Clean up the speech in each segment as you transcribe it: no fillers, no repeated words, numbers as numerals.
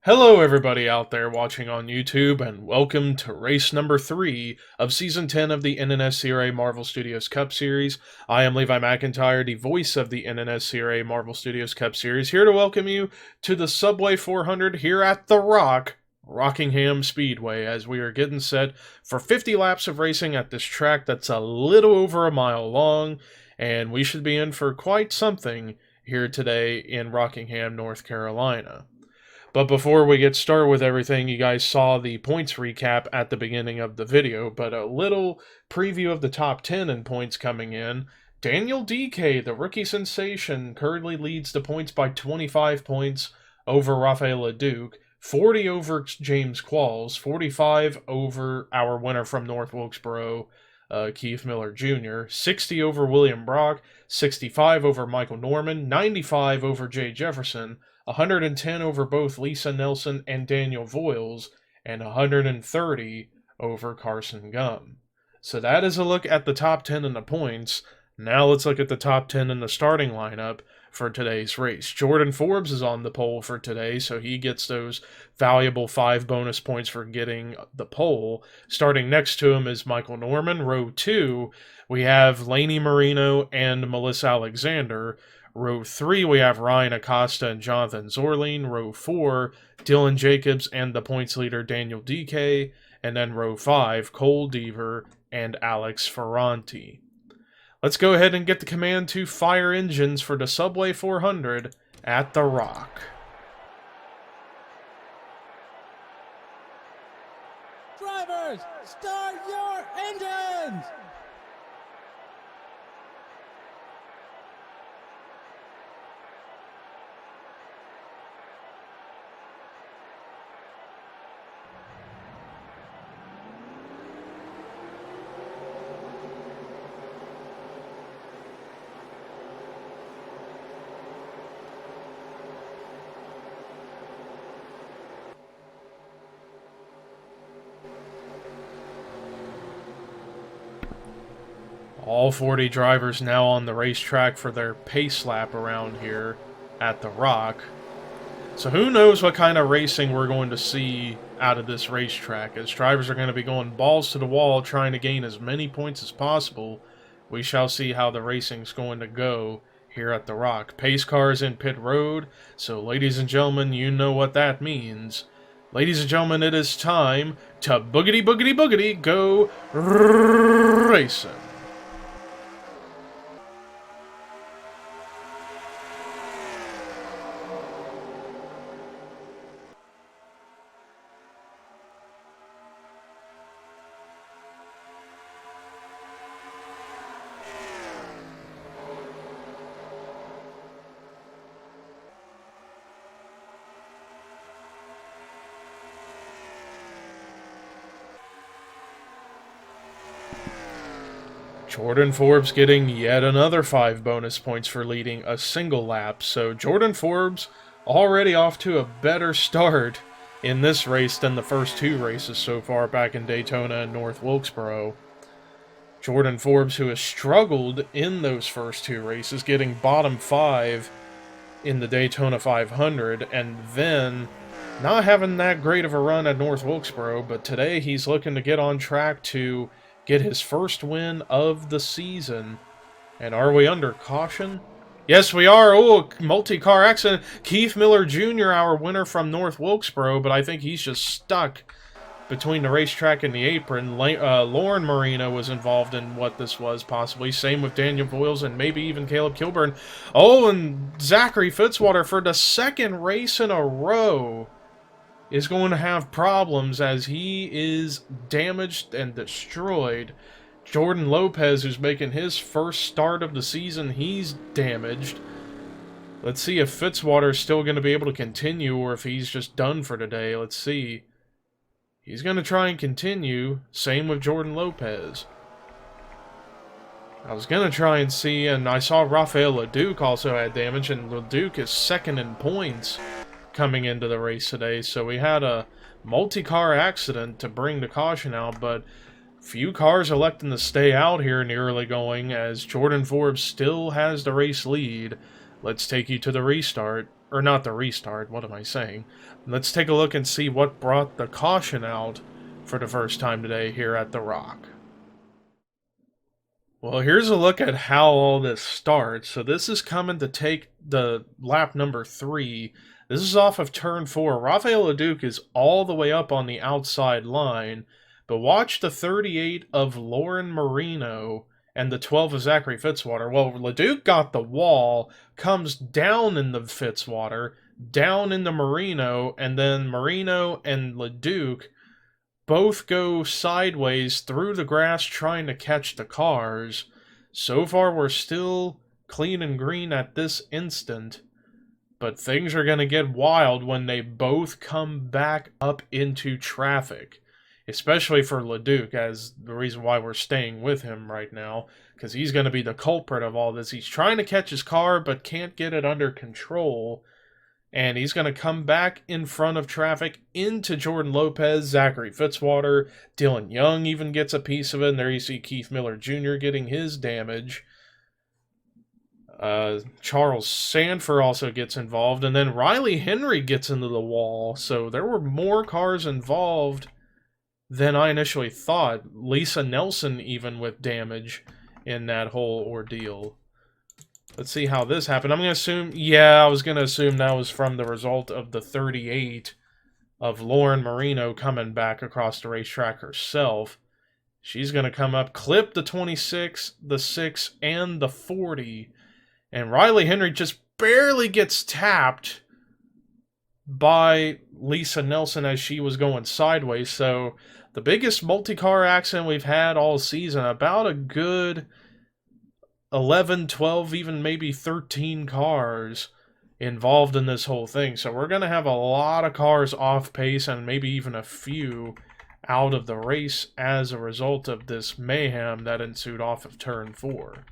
Hello everybody out there watching on YouTube, and welcome to race number 3 of Season 10 of the NNSCRA Marvel Studios Cup Series. I am Levi McIntyre, the voice of the NNSCRA Marvel Studios Cup Series, here to welcome you to the Subway 400 here at The Rock, Rockingham Speedway, as we are getting set for 50 laps of racing at this track that's a little over a mile long, and we should be in for quite something here today in Rockingham, North Carolina. But before we get started with everything, you guys saw the points recap at the beginning of the video, but a little preview of the top 10 in points coming in. Daniel DK, the rookie sensation, currently leads the points by 25 points over Rafael Leduc, 40 over James Qualls, 45 over our winner from North Wilkesboro, Keith Miller Jr., 60 over William Brock, 65 over Michael Norman, 95 over Jay Jefferson, 110 over both Lisa Nelson and Daniel Voiles, and 130 over Carson Gum. So that is a look at the top 10 in the points. Now let's look at the top 10 in the starting lineup for today's race. Jordan Forbes is on the pole for today, so he gets those valuable 5 bonus points for getting the pole. Starting next to him is Michael Norman. Row 2, we have Lainey Marino and Melissa Alexander. Row 3, we have Ryan Acosta and Jonathan Zorline. Row 4, Dylan Jacobs and the points leader Daniel DK. And then row 5, Cole Deaver and Alex Ferranti. Let's go ahead and get the command to fire engines for the Subway 400 at The Rock. Drivers, start your engines! All 40 drivers now on the racetrack for their pace lap around here at The Rock. So who knows what kind of racing we're going to see out of this racetrack, as drivers are going to be going balls to the wall trying to gain as many points as possible. We shall see how the racing's going to go here at The Rock. Pace cars in pit road, so ladies and gentlemen, you know what that means. Ladies and gentlemen, it is time to boogity boogity boogity go racing. Jordan Forbes getting yet another 5 bonus points for leading a single lap. So Jordan Forbes already off to a better start in this race than the first 2 races so far back in Daytona and North Wilkesboro. Jordan Forbes, who has struggled in those first 2 races, getting bottom 5 in the Daytona 500, and then not having that great of a run at North Wilkesboro, but today he's looking to get on track to get his first win of the season. And are we under caution? Yes, we are. Oh, multi-car accident. Keith Miller Jr., our winner from North Wilkesboro, but I think he's just stuck between the racetrack and the apron. Lauren Marino was involved in what this was, possibly. Same with Daniel Voiles and maybe even Caleb Kilburn. Oh, and Zachary Fitzwater, for the second race in a row, is going to have problems as he is damaged and destroyed. Jordan Lopez, who's making his first start of the season, he's damaged. Let's see if Fitzwater is still going to be able to continue or if he's just done for today. Let's see. He's going to try and continue. Same with Jordan Lopez. I was going to try and see, and I saw Rafael Leduc also had damage, and Leduc is second in points coming into the race today. So we had a multi-car accident to bring the caution out, but few cars electing to stay out here in the early going as Jordan Forbes still has the race lead. Let's take you to the restart. or not the restart, what am I saying? Let's take a look and see what brought the caution out for the first time today here at the Rock. Well, here's a look at how all this starts. So this is coming to take the lap number 3. This is off of turn 4. Rafael Leduc is all the way up on the outside line, but watch the 38 of Lauren Marino and the 12 of Zachary Fitzwater. Well, Leduc got the wall, comes down in the Fitzwater, down in the Marino, and then Marino and Leduc both go sideways through the grass trying to catch the cars. So far, we're still clean and green at this instant, but things are going to get wild when they both come back up into traffic, especially for Leduc, as the reason why we're staying with him right now, because he's going to be the culprit of all this. He's trying to catch his car, but can't get it under control. And he's going to come back in front of traffic into Jordan Lopez, Zachary Fitzwater. Dylan Young even gets a piece of it. And there you see Keith Miller Jr. getting his damage. Charles Sanford also gets involved. And then Riley Henry gets into the wall. So there were more cars involved than I initially thought. Lisa Nelson even with damage in that whole ordeal. Let's see how this happened. I'm going to assume, yeah, I was going to assume that was from the result of the 38 of Lauren Marino coming back across the racetrack herself. She's going to come up, clip the 26, the 6, and the 40. And Riley Henry just barely gets tapped by Lisa Nelson as she was going sideways. So the biggest multi-car accident we've had all season, about a good 11, 12, even maybe 13 cars involved in this whole thing. So we're going to have a lot of cars off pace and maybe even a few out of the race as a result of this mayhem that ensued off of turn 4.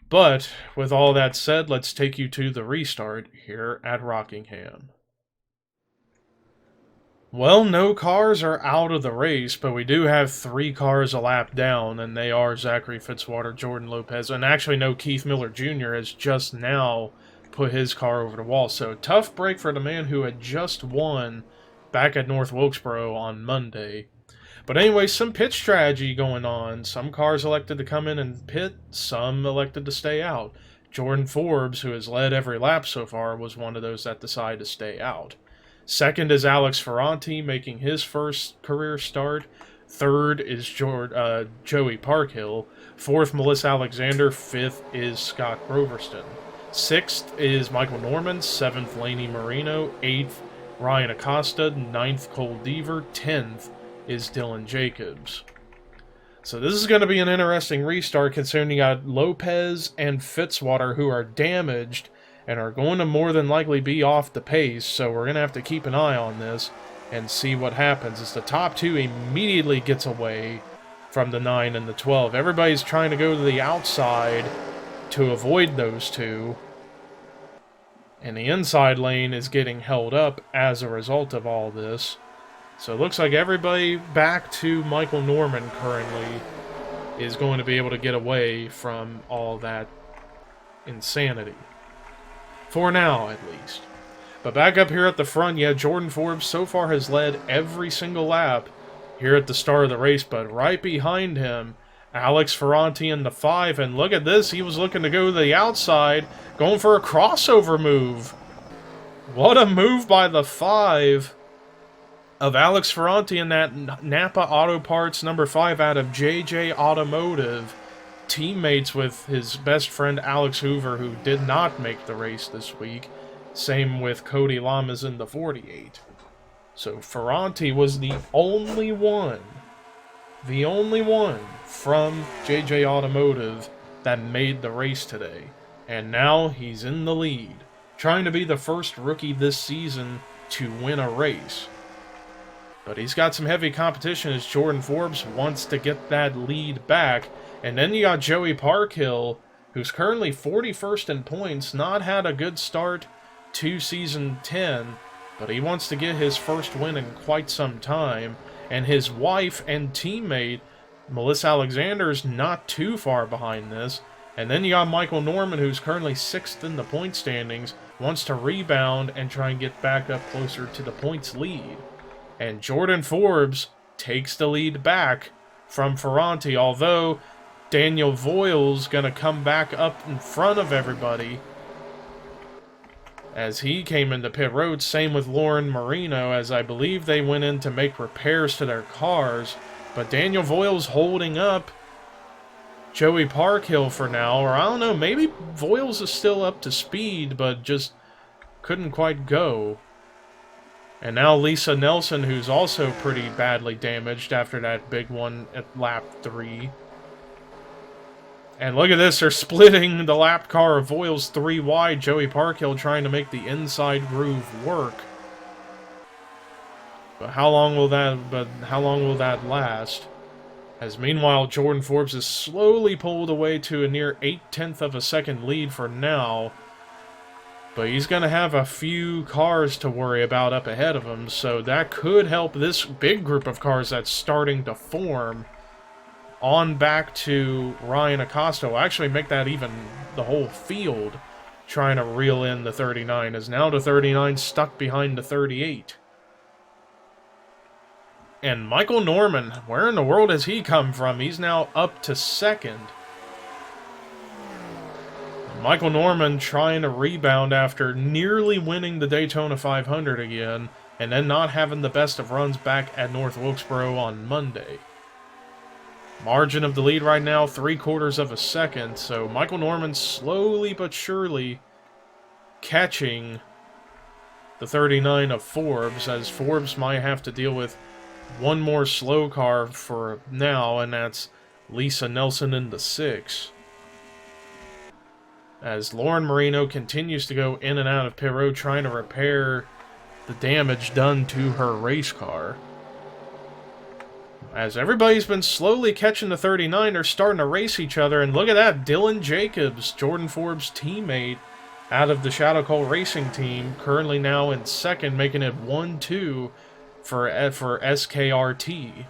But with all that said, let's take you to the restart here at Rockingham. Well, no cars are out of the race, but we do have 3 cars a lap down, and they are Zachary Fitzwater, Jordan Lopez, and actually no, Keith Miller Jr. has just now put his car over the wall. So tough break for the man who had just won back at North Wilkesboro on Monday. But anyway, some pit strategy going on. Some cars elected to come in and pit, some elected to stay out. Jordan Forbes, who has led every lap so far, was one of those that decided to stay out. Second is Alex Ferranti, making his first career start. Third is Joey Parkhill. Fourth, Melissa Alexander. Fifth is Scott Groverston. Sixth is Michael Norman. Seventh, Laney Marino. Eighth, Ryan Acosta. Ninth, Cole Deaver. 10th is Dylan Jacobs. So this is going to be an interesting restart considering you got Lopez and Fitzwater who are damaged and are going to more than likely be off the pace, so we're going to have to keep an eye on this and see what happens. As the top 2 immediately gets away from the 9 and the 12. Everybody's trying to go to the outside to avoid those 2, and the inside lane is getting held up as a result of all this. So it looks like everybody back to Michael Norman currently is going to be able to get away from all that insanity. For now, at least. But back up here at the front, yeah, Jordan Forbes so far has led every single lap here at the start of the race, but right behind him, Alex Ferranti in the 5, and look at this, he was looking to go to the outside, going for a crossover move. What a move by the 5 of Alex Ferranti in that Napa Auto Parts number 5 out of JJ Automotive. Teammates with his best friend Alex Hoover, who did not make the race this week. Same with Cody Lamas in the 48. So Ferranti was the only one from JJ Automotive that made the race today. And now he's in the lead, trying to be the first rookie this season to win a race. But he's got some heavy competition as Jordan Forbes wants to get that lead back. And then you got Joey Parkhill, who's currently 41st in points, not had a good start to Season 10, but he wants to get his first win in quite some time. And his wife and teammate, Melissa Alexander's not too far behind this, And then you got Michael Norman, who's currently 6th in the point standings, wants to rebound and try and get back up closer to the points lead. And Jordan Forbes takes the lead back from Ferranti, although Daniel Voiles going to come back up in front of everybody as he came into pit road. Same with Lauren Marino, as I believe they went in to make repairs to their cars. But Daniel Voiles holding up Joey Parkhill for now, or I don't know, maybe Voiles is still up to speed, but just couldn't quite go. And now Lisa Nelson, who's also pretty badly damaged after that big one at lap 3. And look at this, they're splitting the lap car of Voiles 3 wide. Joey Parkhill trying to make the inside groove work. But how long will that last? As meanwhile, Jordan Forbes is slowly pulled away to a near 0.8 of a second lead for now. But he's going to have a few cars to worry about up ahead of him, so that could help this big group of cars that's starting to form on back to Ryan Acosta. Will actually make that even the whole field trying to reel in the 39, as now the 39 stuck behind the 38. And Michael Norman, where in the world has he come from? He's now up to 2nd. Michael Norman trying to rebound after nearly winning the Daytona 500 again, and then not having the best of runs back at North Wilkesboro on Monday. Margin of the lead right now, 3/4 of a second, so Michael Norman slowly but surely catching the 39 of Forbes, as Forbes might have to deal with one more slow car for now, and that's Lisa Nelson in the 6. As Lauren Marino continues to go in and out of pit road trying to repair the damage done to her race car. As everybody's been slowly catching the 39, they're starting to race each other, and look at that, Dylan Jacobs, Jordan Forbes' teammate out of the Shadow Cole Racing team, currently now in 2nd, making it 1-2 for SKRT.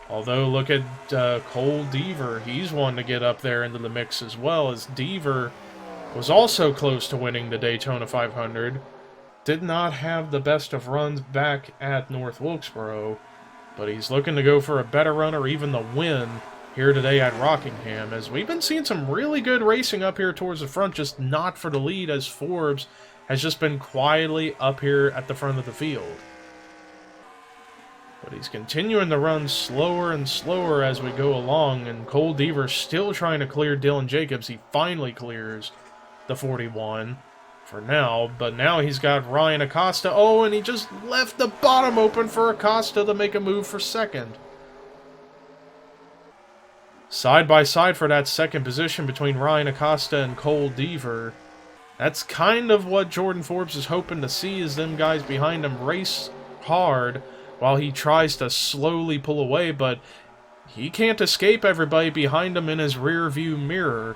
Although, look at Cole Deaver. He's one to get up there into the mix as well, as Deaver was also close to winning the Daytona 500. Did not have the best of runs back at North Wilkesboro, but he's looking to go for a better run or even the win here today at Rockingham, as we've been seeing some really good racing up here towards the front, just not for the lead, as Forbes has just been quietly up here at the front of the field. But he's continuing to run slower and slower as we go along, and Cole Deaver still trying to clear Dylan Jacobs. He finally clears the 41 for now, but now he's got Ryan Acosta. Oh, and he just left the bottom open for Acosta to make a move for 2nd. Side by side for that 2nd position between Ryan Acosta and Cole Deaver. That's kind of what Jordan Forbes is hoping to see, is them guys behind him race hard while he tries to slowly pull away, but he can't escape everybody behind him in his rear view mirror.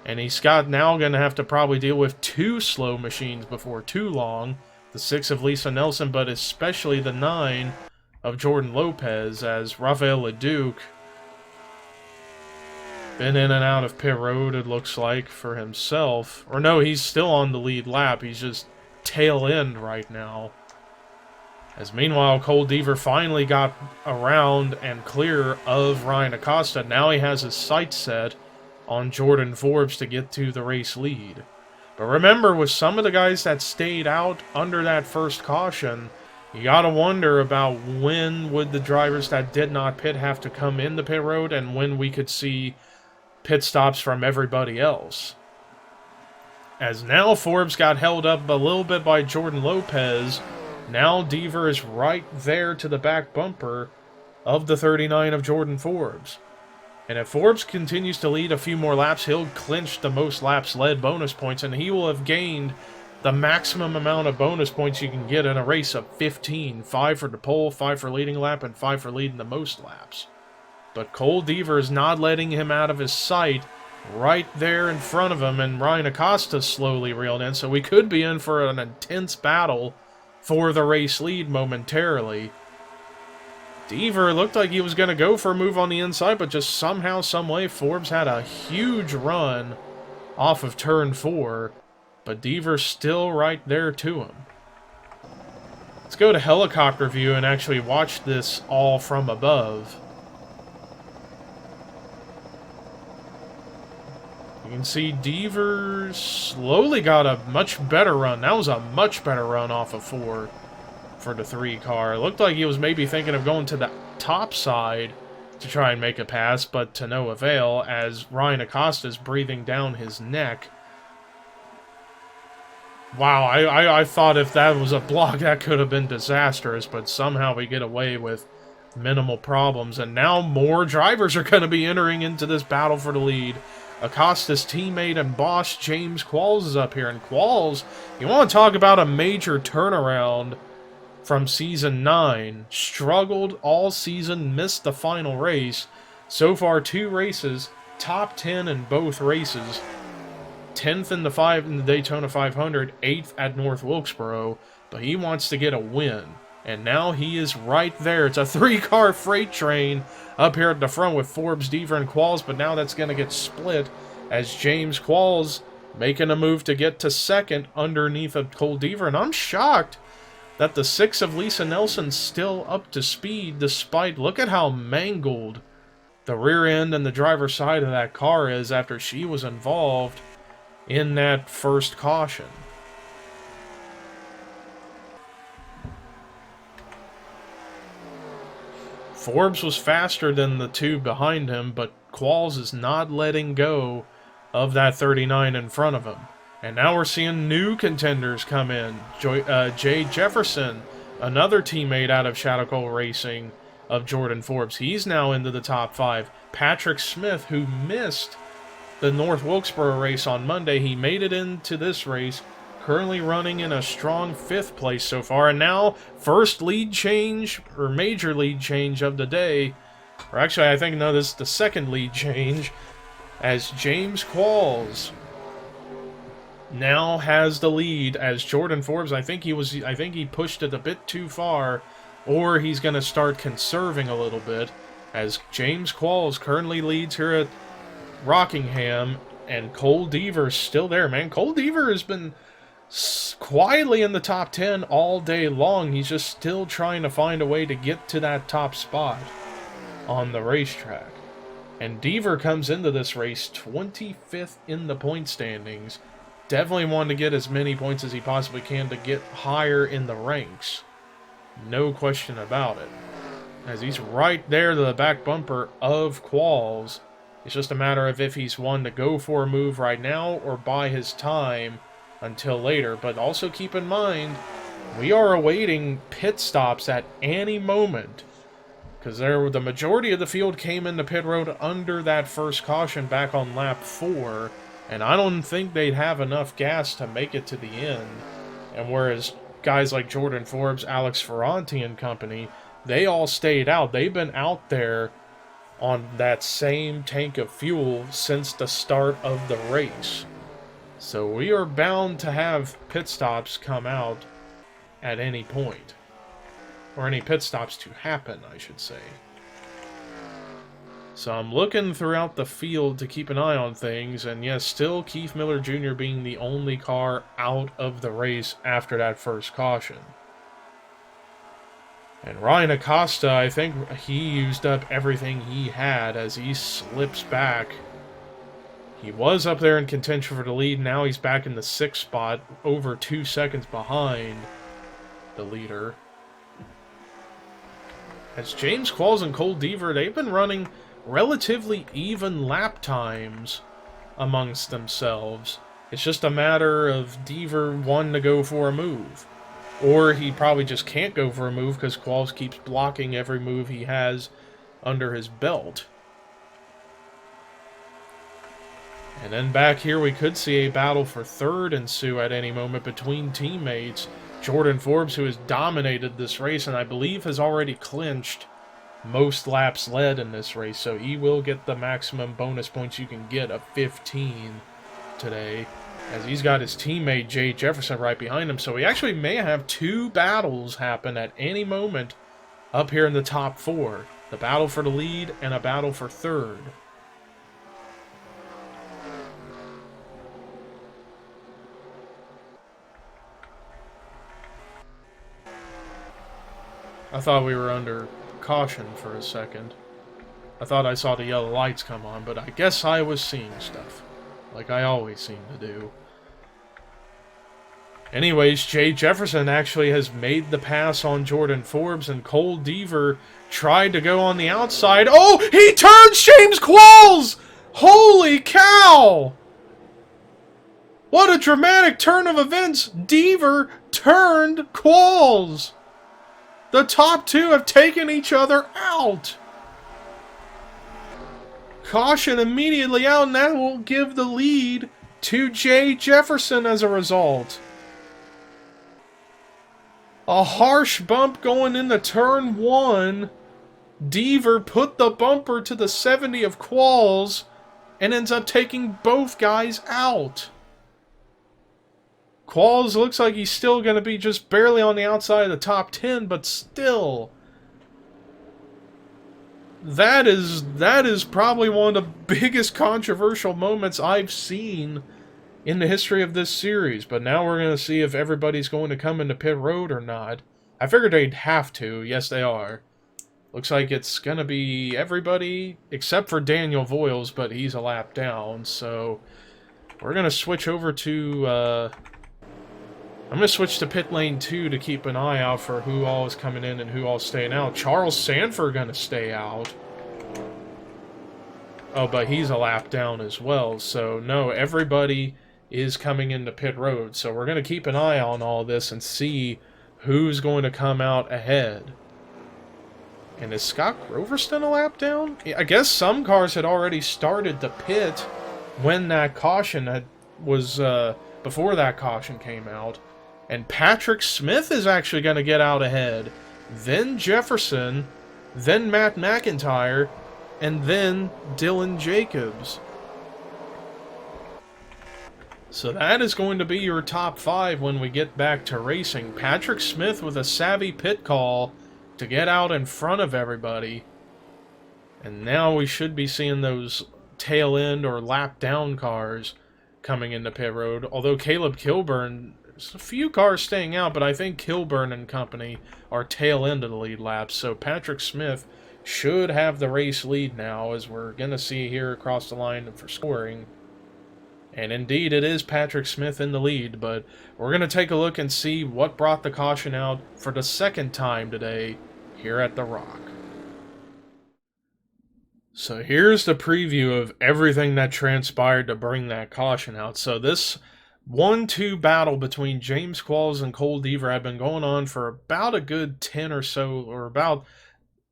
And he's now going to have to probably deal with 2 slow machines before too long. The 6 of Lisa Nelson, but especially the 9 of Jordan Lopez, as Rafael Leduc been in and out of pit road, it looks like, for himself. Or no, he's still on the lead lap. He's just tail end right now. As meanwhile, Cole Deaver finally got around and clear of Ryan Acosta. Now he has his sights set on Jordan Forbes to get to the race lead. But remember, with some of the guys that stayed out under that first caution, you gotta wonder about when would the drivers that did not pit have to come in the pit road, and when we could see pit stops from everybody else. As now Forbes got held up a little bit by Jordan Lopez. Now Deaver is right there to the back bumper of the 39 of Jordan Forbes. And if Forbes continues to lead a few more laps, he'll clinch the most laps led bonus points, and he will have gained the maximum amount of bonus points you can get in a race of 15. 5 for the pole, 5 for leading a lap, and 5 for leading the most laps. But Cole Deaver is not letting him out of his sight, right there in front of him, and Ryan Acosta slowly reeled in, so we could be in for an intense battle for the race lead momentarily. Deaver looked like he was going to go for a move on the inside, but just somehow, someway, Forbes had a huge run off of turn 4, but Deaver's still right there to him. Let's go to helicopter view and actually watch this all from above. You can see Deaver slowly got a much better run. That was a much better run off of 4 for the 3 car. It looked like he was maybe thinking of going to the top side to try and make a pass, but to no avail, as Ryan Acosta's breathing down his neck. Wow, I thought if that was a block, that could have been disastrous, but somehow we get away with minimal problems, and now more drivers are going to be entering into this battle for the lead. Acosta's teammate and boss, James Qualls, is up here, and Qualls, you want to talk about a major turnaround from Season 9. Struggled all season, missed the final race. So far, 2 races, top 10 in both races. 10th in the Daytona 500, 8th at North Wilkesboro, but he wants to get a win. And now he is right there. It's a 3-car freight train up here at the front with Forbes, Deaver, and Qualls, but now that's going to get split as James Qualls making a move to get to 2nd underneath of Cole Deaver. And I'm shocked that the 6 of Lisa Nelson's still up to speed, despite, look at how mangled the rear end and the driver's side of that car is after she was involved in that first caution. Forbes was faster than the 2 behind him, but Qualls is not letting go of that 39 in front of him. And now we're seeing new contenders come in. Jay Jefferson, another teammate out of Shadow Coal Racing of Jordan Forbes. He's now into the top 5. Patrick Smith, who missed the North Wilkesboro race on Monday, he made it into this race, currently running in a strong 5th place so far. And now, first lead change, or major lead change of the day, or actually I think, no, this is the 2nd lead change, as James Qualls now has the lead, as Jordan Forbes, I think he pushed it a bit too far, or he's going to start conserving a little bit, as James Qualls currently leads here at Rockingham, and Cole Deaver's still there, man. Cole Deaver has been quietly in the top 10 all day long. He's just still trying to find a way to get to that top spot on the racetrack. And Deaver comes into this race 25th in the point standings. Definitely wanting to get as many points as he possibly can to get higher in the ranks. No question about it. As he's right there to the back bumper of Qualls. It's just a matter of if he's one to go for a move right now or buy his time until later. But also keep in mind, we are awaiting pit stops at any moment, because the majority of the field came into pit road under that first caution back on lap 4, and I don't think they'd have enough gas to make it to the end. And whereas guys like Jordan Forbes, Alex Ferranti and company, they all stayed out. They've been out there on that same tank of fuel since the start of the race. So we are bound to have pit stops come out at any point. Or any pit stops to happen, I should say. So I'm looking throughout the field to keep an eye on things, and yes, still Keith Miller Jr. being the only car out of the race after that first caution. And Ryan Acosta, I think he used up everything he had as he slips back. He was up there in contention for the lead. Now he's back in the 6th spot, over 2 seconds behind the leader. As James Qualls and Cole Deaver, they've been running relatively even lap times amongst themselves. It's just a matter of Deaver wanting to go for a move. Or he probably just can't go for a move because Qualls keeps blocking every move he has under his belt. And then back here we could see a battle for 3rd ensue at any moment between teammates. Jordan Forbes, who has dominated this race and I believe has already clinched most laps led in this race, so he will get the maximum bonus points you can get of 15 today, as he's got his teammate Jay Jefferson right behind him. So we actually may have 2 battles happen at any moment up here in the top 4. The battle for the lead and a battle for 3rd. I thought we were under caution for a second. I thought I saw the yellow lights come on, but I guess I was seeing stuff. Like I always seem to do. Anyways, Jay Jefferson actually has made the pass on Jordan Forbes, and Cole Deaver tried to go on the outside. Oh, he turns James Qualls! Holy cow! What a dramatic turn of events! Deaver turned Qualls! The top 2 have taken each other out! Caution immediately out, and that will give the lead to Jay Jefferson as a result. A harsh bump going into turn 1. Deaver put the bumper to the 70 of Qualls and ends up taking both guys out. Qualls looks like he's still going to be just barely on the outside of the top 10, but still. That is probably one of the biggest controversial moments I've seen in the history of this series. But now we're going to see if everybody's going to come into pit road or not. I figured they'd have to. Yes, they are. Looks like it's going to be everybody except for Daniel Voiles, but he's a lap down. So we're going to switch over to... I'm going to switch to pit lane 2 to keep an eye out for who all is coming in and who all is staying out. Charles Sanford going to stay out. Oh, but he's a lap down as well. So, no, everybody is coming into pit road. So we're going to keep an eye on all this and see who's going to come out ahead. And is Scott Groverston a lap down? I guess some cars had already started the pit when that caution was before that caution came out. And Patrick Smith is actually going to get out ahead. Then Jefferson, then Matt McIntyre, and then Dylan Jacobs. So that is going to be your top 5 when we get back to racing. Patrick Smith with a savvy pit call to get out in front of everybody. And now we should be seeing those tail end or lap down cars coming into pit road. Although Caleb Kilburn, there's a few cars staying out, but I think Kilburn and company are tail end of the lead laps. So Patrick Smith should have the race lead now, as we're going to see here across the line for scoring. And indeed, it is Patrick Smith in the lead, but we're going to take a look and see what brought the caution out for the second time today here at The Rock. So here's the preview of everything that transpired to bring that caution out. So this 1-2 battle between James Qualls and Cole Deaver had been going on for about a good 10 or so, or about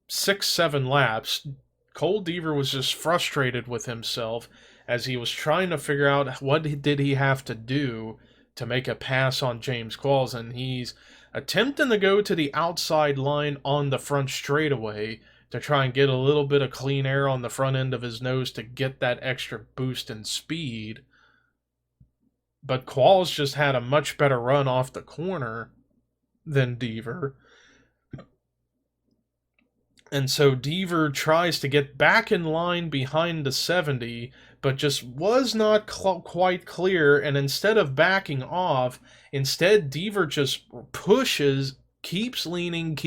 6-7 laps. Cole Deaver was just frustrated with himself as he was trying to figure out what did he have to do to make a pass on James Qualls, and he's attempting to go to the outside line on the front straightaway to try and get a little bit of clean air on the front end of his nose to get that extra boost in speed. But Qualls just had a much better run off the corner than Deaver. And so Deaver tries to get back in line behind the 70, but just was not quite clear, and instead of backing off, instead Deaver just pushes, keeps leaning,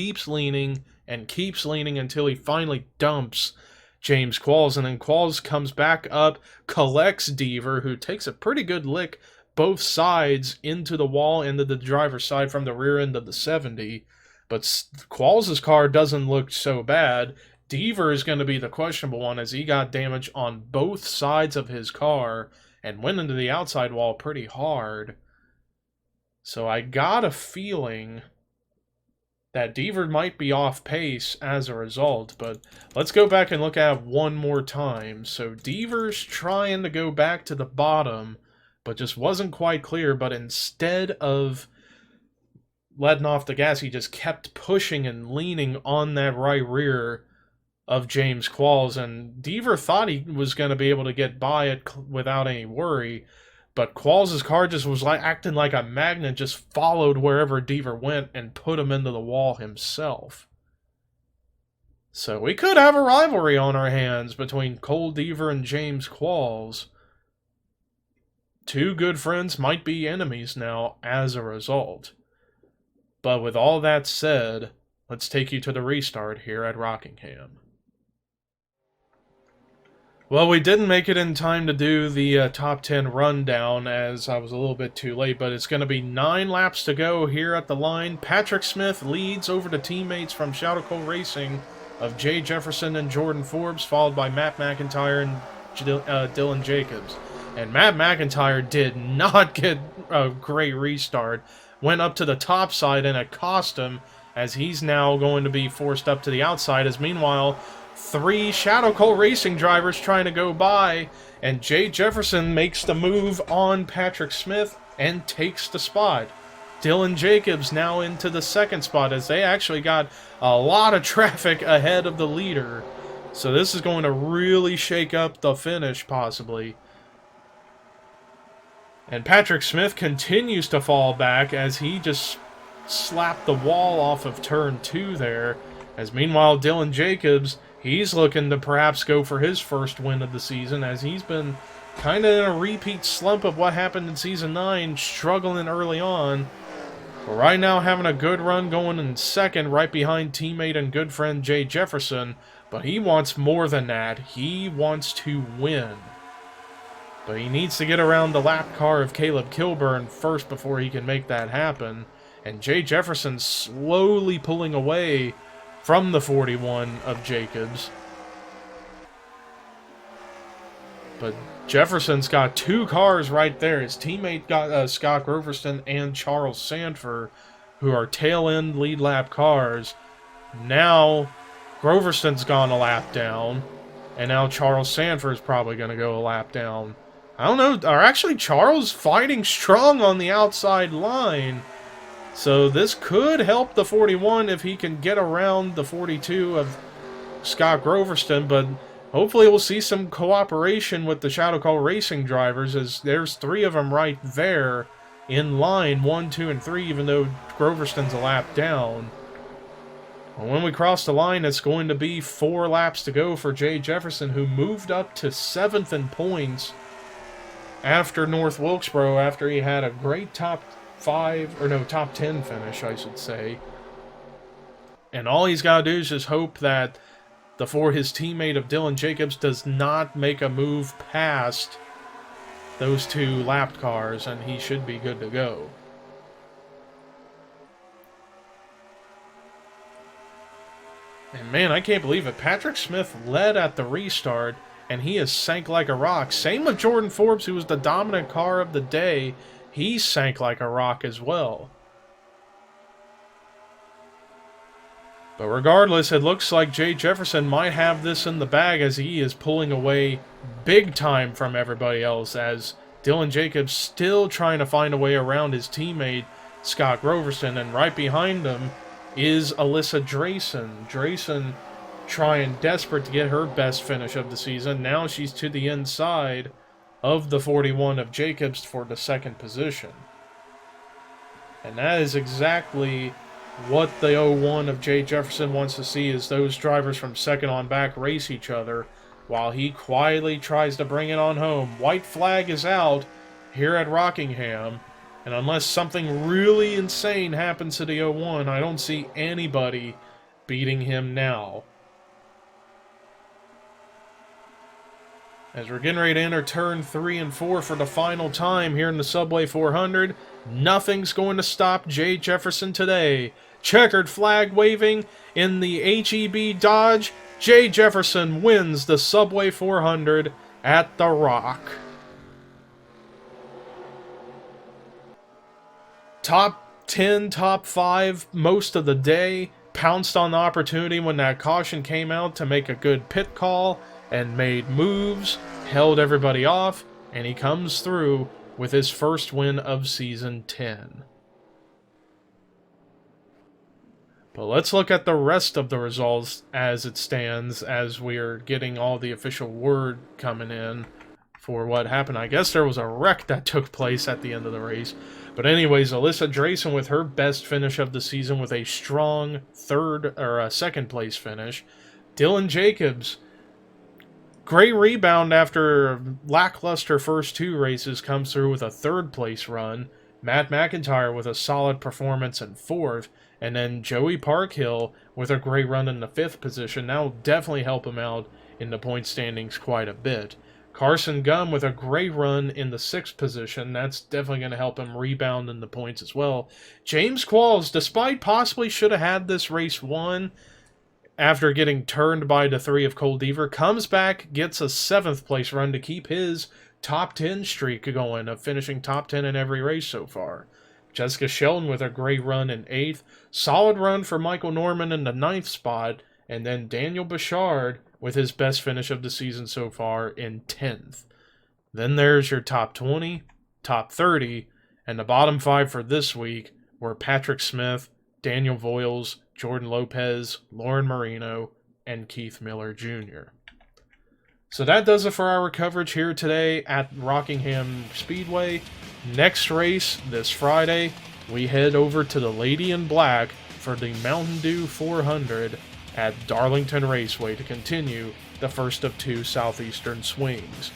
and keeps leaning until he finally dumps James Qualls, and then Qualls comes back up, collects Deaver, who takes a pretty good lick both sides into the wall, into the driver's side from the rear end of the 70, but Qualls' car doesn't look so bad. Deaver is going to be the questionable one, as he got damage on both sides of his car and went into the outside wall pretty hard. So I got a feeling that Deaver might be off pace as a result, but let's go back and look at it one more time. So Deaver's trying to go back to the bottom, but just wasn't quite clear, but instead of letting off the gas, he just kept pushing and leaning on that right rear of James Qualls, and Deaver thought he was going to be able to get by it without any worry, but Qualls' car just was acting like a magnet, just followed wherever Deaver went and put him into the wall himself. So we could have a rivalry on our hands between Cole Deaver and James Qualls. Two good friends might be enemies now as a result. But with all that said, let's take you to the restart here at Rockingham. Well, we didn't make it in time to do the top 10 rundown as I was a little bit too late, but it's going to be 9 laps to go here at the line. Patrick Smith leads over the teammates from Shadowcole Racing of Jay Jefferson and Jordan Forbes, followed by Matt McIntyre and Dylan Jacobs. And Matt McIntyre did not get a great restart. Went up to the top side and it cost him, as he's now going to be forced up to the outside, as meanwhile 3 Shadowcole Racing drivers trying to go by, and Jay Jefferson makes the move on Patrick Smith and takes the spot. Dylan Jacobs now into the second spot, as they actually got a lot of traffic ahead of the leader. So this is going to really shake up the finish, possibly. And Patrick Smith continues to fall back as he just slapped the wall off of turn 2 there. As meanwhile, Dylan Jacobs, he's looking to perhaps go for his first win of the season, as he's been kind of in a repeat slump of what happened in Season 9, struggling early on. But right now having a good run going in second, right behind teammate and good friend Jay Jefferson. But he wants more than that. He wants to win. But he needs to get around the lap car of Caleb Kilburn first before he can make that happen. And Jay Jefferson slowly pulling away from the 41 of Jacobs. But Jefferson's got 2 cars right there. His teammate got Scott Groverston and Charles Sanford, who are tail-end lead lap cars. Now Groverston's gone a lap down, and now Charles Sanford is probably going to go a lap down. I don't know, are actually Charles fighting strong on the outside line? So this could help the 41 if he can get around the 42 of Scott Groverston, but hopefully we'll see some cooperation with the Shadowcole Racing drivers, as there's 3 of them right there in line, 1, 2, and 3, even though Groverston's a lap down. And when we cross the line, it's going to be 4 laps to go for Jay Jefferson, who moved up to 7th in points after North Wilkesboro, after he had a great top 10 finish, I should say. And all he's got to do is just hope that his teammate of Dylan Jacobs does not make a move past those 2 lapped cars, and he should be good to go. And man, I can't believe it. Patrick Smith led at the restart, and he has sank like a rock. Same with Jordan Forbes, who was the dominant car of the day. He sank like a rock as well. But regardless, it looks like Jay Jefferson might have this in the bag, as he is pulling away big time from everybody else, as Dylan Jacobs still trying to find a way around his teammate Scott Groverston, and right behind him is Alyssa Drayson. Drayson trying desperate to get her best finish of the season. Now she's to the inside of the 41 of Jacobs for the second position. And that is exactly what the 01 of Jay Jefferson wants to see, is those drivers from second on back race each other while he quietly tries to bring it on home. White flag is out here at Rockingham, and unless something really insane happens to the 01, I don't see anybody beating him now. As we're getting ready to enter turn 3 and 4 for the final time here in the Subway 400, nothing's going to stop Jay Jefferson today. Checkered flag waving in the HEB Dodge, Jay Jefferson wins the Subway 400 at The Rock. Top 10, top 5 most of the day. Pounced on the opportunity when that caution came out to make a good pit call, and made moves, held everybody off, and he comes through with his first win of Season 10. But let's look at the rest of the results as it stands, as we are getting all the official word coming in for what happened. I guess there was a wreck that took place at the end of the race. But anyways, Alyssa Drayson with her best finish of the season with a strong second place finish. Dylan Jacobs, great rebound after lackluster first 2 races, comes through with a 3rd place run. Matt McIntyre with a solid performance in 4th. And then Joey Parkhill with a great run in the 5th position. That will definitely help him out in the point standings quite a bit. Carson Gum with a great run in the 6th position. That's definitely going to help him rebound in the points as well. James Qualls, despite possibly should have had this race won after getting turned by the 3 of Cole Deaver, comes back, gets a 7th place run to keep his top 10 streak going of finishing top 10 in every race so far. Jessica Sheldon with a great run in 8th. Solid run for Michael Norman in the 9th spot. And then Daniel Bouchard with his best finish of the season so far in 10th. Then there's your top 20, top 30, and the bottom 5 for this week were Patrick Smith, Daniel Voiles, Jordan Lopez, Lauren Marino, and Keith Miller Jr. So that does it for our coverage here today at Rockingham Speedway. Next race, this Friday, we head over to the Lady in Black for the Mountain Dew 400 at Darlington Raceway to continue the first of 2 Southeastern swings.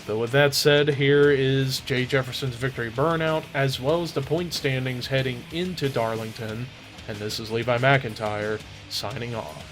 So with that said, here is Jay Jefferson's Victory Burnout, as well as the point standings heading into Darlington, and this is Levi McIntyre signing off.